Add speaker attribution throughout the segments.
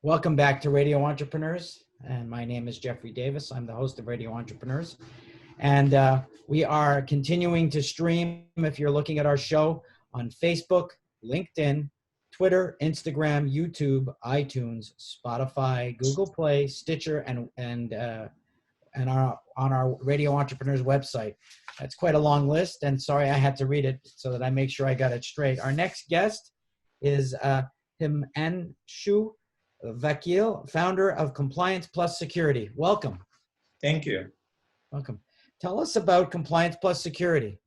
Speaker 1: Welcome back to Radio Entrepreneurs. And my name is Jeffrey Davis. I'm the host of Radio Entrepreneurs. And we are continuing to stream, if you're looking at our show, on Facebook, LinkedIn, Twitter, Instagram, YouTube, iTunes, Spotify, Google Play, Stitcher, and on our Radio Entrepreneurs website. That's quite a long list, and sorry I had to read it so that I make sure I got it straight. Our next guest is Himanshu Vakil, founder of Compliance Plus Security. Welcome.
Speaker 2: Thank you.
Speaker 1: Welcome. Tell us about Compliance Plus Security.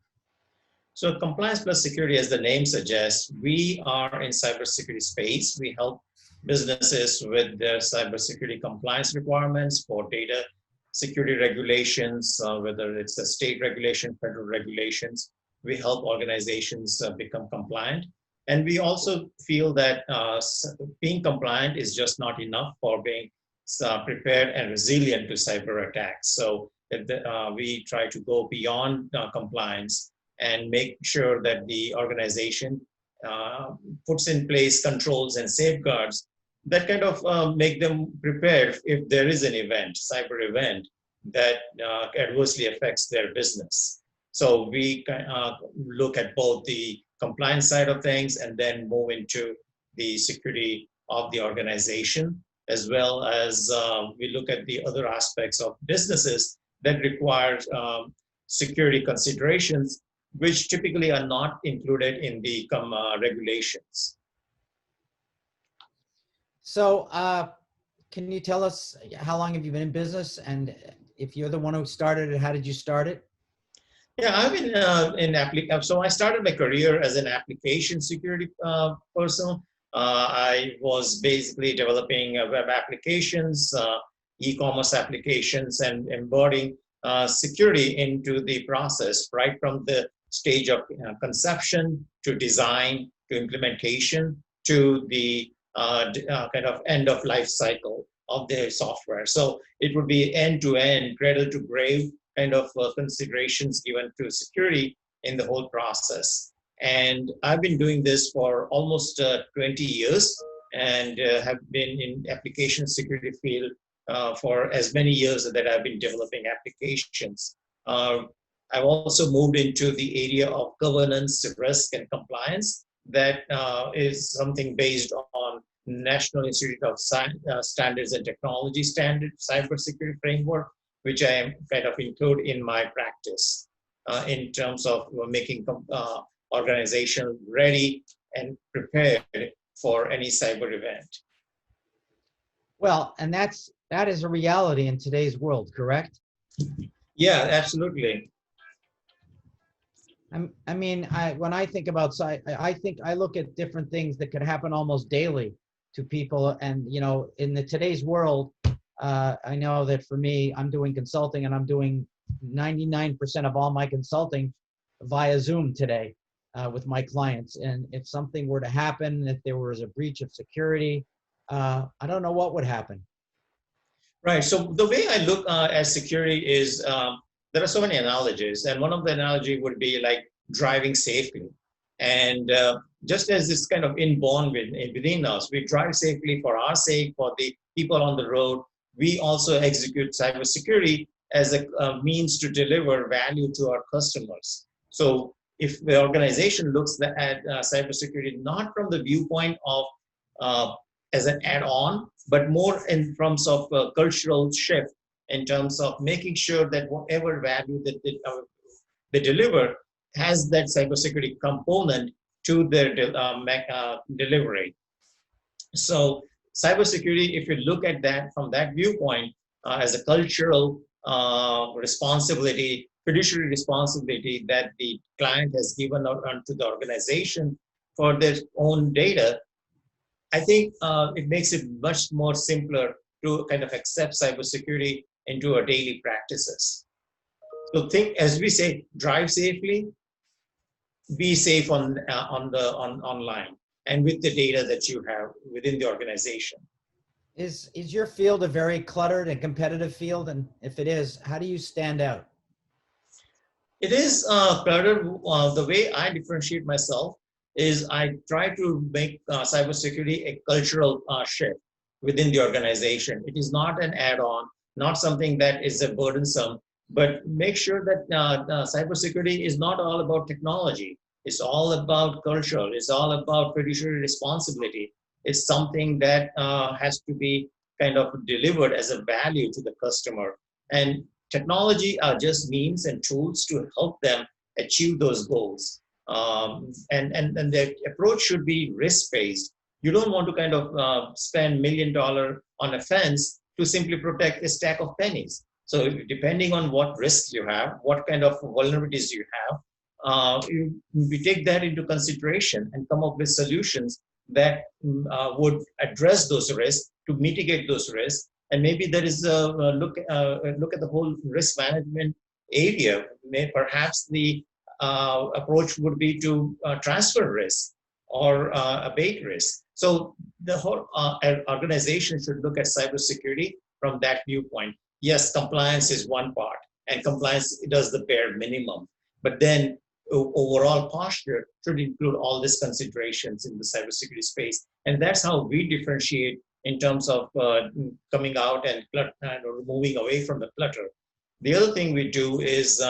Speaker 2: So Compliance Plus Security, as the name suggests, we are in cybersecurity space. We help businesses with their cybersecurity compliance requirements for data security regulations, whether it's a state regulation, federal regulations. We help organizations become compliant. And we also feel that being compliant is just not enough for being prepared and resilient to cyber attacks. So we try to go beyond compliance and make sure that the organization puts in place controls and safeguards that kind of make them prepared if there is an event, cyber event, that adversely affects their business. So we look at both the compliance side of things and then move into the security of the organization, as well as we look at the other aspects of businesses that require security considerations, which typically are not included in the regulations.
Speaker 1: So can you tell us how long have you been in business, and if you're the one who started it, how did you start it?
Speaker 2: Yeah, I've been so I started my career as an application security person. I was basically developing web applications, e-commerce applications, and embedding security into the process, right from the stage of conception to design to implementation to the kind of end of life cycle of the software. So it would be end to end, cradle to grave kind of considerations given to security in the whole process. And I've been doing this for almost 20 years and have been in application security field for as many years that I've been developing applications. I've also moved into the area of governance, risk, and compliance. That is something based on National Institute of Standards and Technology standard cybersecurity framework, which I am kind of include in my practice in terms of making organization ready and prepared for any cyber event.
Speaker 1: Well, and that is a reality in today's world, correct?
Speaker 2: Yeah, absolutely.
Speaker 1: I mean, when I think about I look at different things that could happen almost daily to people, and you know, in today's world, I know that for me, I'm doing consulting, and I'm doing 99% of all my consulting via Zoom today with my clients. And if something were to happen, if there was a breach of security, I don't know what would happen.
Speaker 2: Right. So the way I look at security is there are so many analogies, and one of the analogy would be like driving safely. And just as this kind of inborn within us, we drive safely for our sake, for the people on the road. We also execute cybersecurity as a means to deliver value to our customers. So if the organization looks at cybersecurity not from the viewpoint of as an add-on, but more in terms of cultural shift, in terms of making sure that whatever value that they deliver has that cybersecurity component to their delivery. So cybersecurity, if you look at that from that viewpoint, as a cultural responsibility, fiduciary responsibility that the client has given out to the organization for their own data, I think it makes it much more simpler to kind of accept cybersecurity into our daily practices. So think, as we say, drive safely, be safe online, and with the data that you have within the organization.
Speaker 1: Is your field a very cluttered and competitive field? And if it is, how do you stand out?
Speaker 2: It is cluttered. The way I differentiate myself is I try to make cybersecurity a cultural shift. within the organization. It is not an add-on, not something that is a burdensome, but make sure that cybersecurity is not all about technology. It's all about culture. It's all about fiduciary responsibility. It's something that has to be kind of delivered as a value to the customer. And technology are just means and tools to help them achieve those goals. And the approach should be risk-based. You don't want to kind of spend $1 million on a fence to simply protect a stack of pennies. So depending on what risks you have, what kind of vulnerabilities you have, we take that into consideration and come up with solutions that would address those risks, to mitigate those risks. And maybe there is a look at the whole risk management area. Perhaps the approach would be to transfer risk or abate risk. So the whole organization should look at cybersecurity from that viewpoint. Yes, compliance is one part, and compliance does the bare minimum. But then overall posture should include all these considerations in the cybersecurity space. And that's how we differentiate in terms of coming out and moving away from the clutter. The other thing we do is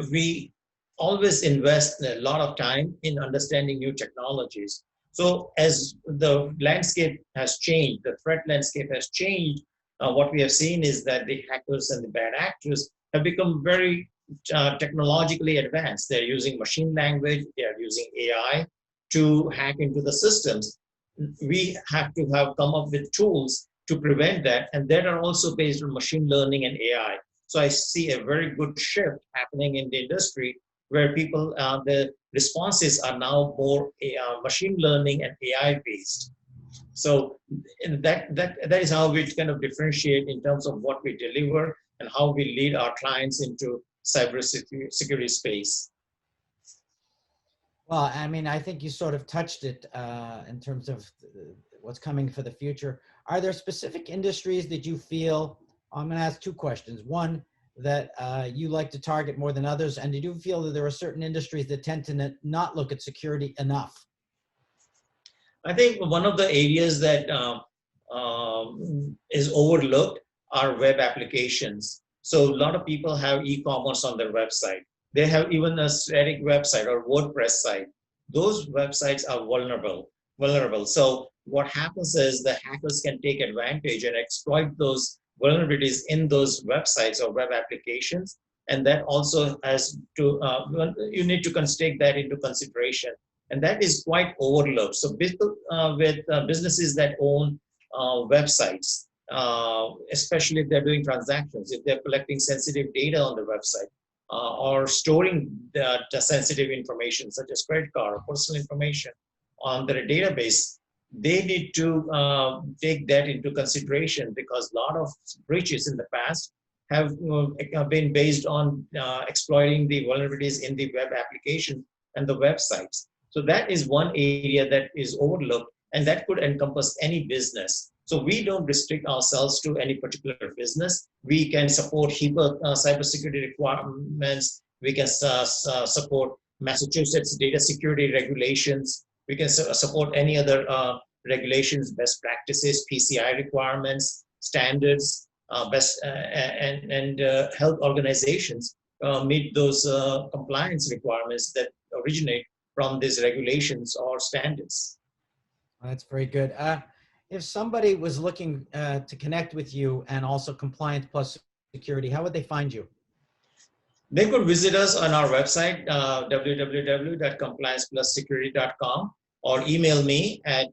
Speaker 2: we always invest a lot of time in understanding new technologies. So as the landscape has changed, the threat landscape has changed, what we have seen is that the hackers and the bad actors have become very technologically advanced. They're using machine language, they're using AI to hack into the systems. We have to have come up with tools to prevent that, and that are also based on machine learning and AI. So I see a very good shift happening in the industry where people, the responses are now more machine learning and AI based. So that is how we kind of differentiate in terms of what we deliver and how we lead our clients into cybersecurity space.
Speaker 1: Well, I mean, I think you sort of touched it in terms of what's coming for the future. Are there specific industries that you feel, I'm going to ask two questions. One, that you like to target more than others, and do you feel that there are certain industries that tend to not look at security enough?
Speaker 2: I think one of the areas that is overlooked are web applications. So a lot of people have e-commerce on their website. They have even a static website or WordPress site. Those websites are vulnerable. So what happens is the hackers can take advantage and exploit those vulnerabilities in those websites or web applications. And that also has to, you need to take that into consideration. And that is quite overlooked. So with businesses that own websites, especially if they're doing transactions, if they're collecting sensitive data on the website, or storing the sensitive information such as credit card or personal information on their database, they need to take that into consideration, because a lot of breaches in the past have been based on exploiting the vulnerabilities in the web application and the websites. So that is one area that is overlooked, and that could encompass any business. So we don't restrict ourselves to any particular business. We can support HIPAA cybersecurity requirements. We can support Massachusetts data security regulations. We can support any other regulations, best practices, PCI requirements, standards, and health organizations meet those compliance requirements that originate from these regulations or standards.
Speaker 1: That's very good. If somebody was looking to connect with you and also compliance plus security, how would they find you?
Speaker 2: They could visit us on our website, www.complianceplussecurity.com, or email me at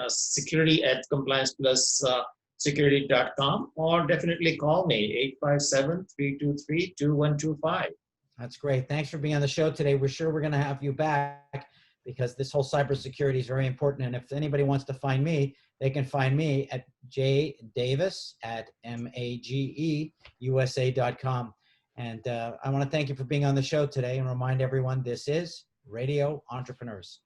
Speaker 2: security@complianceplussecurity.com, or definitely call me 857-323-2125.
Speaker 1: That's great. Thanks for being on the show today. We're sure we're going to have you back, because this whole cybersecurity is very important. And if anybody wants to find me, they can find me at jdavis@mageusa.com. And I want to thank you for being on the show today, and remind everyone this is Radio Entrepreneurs.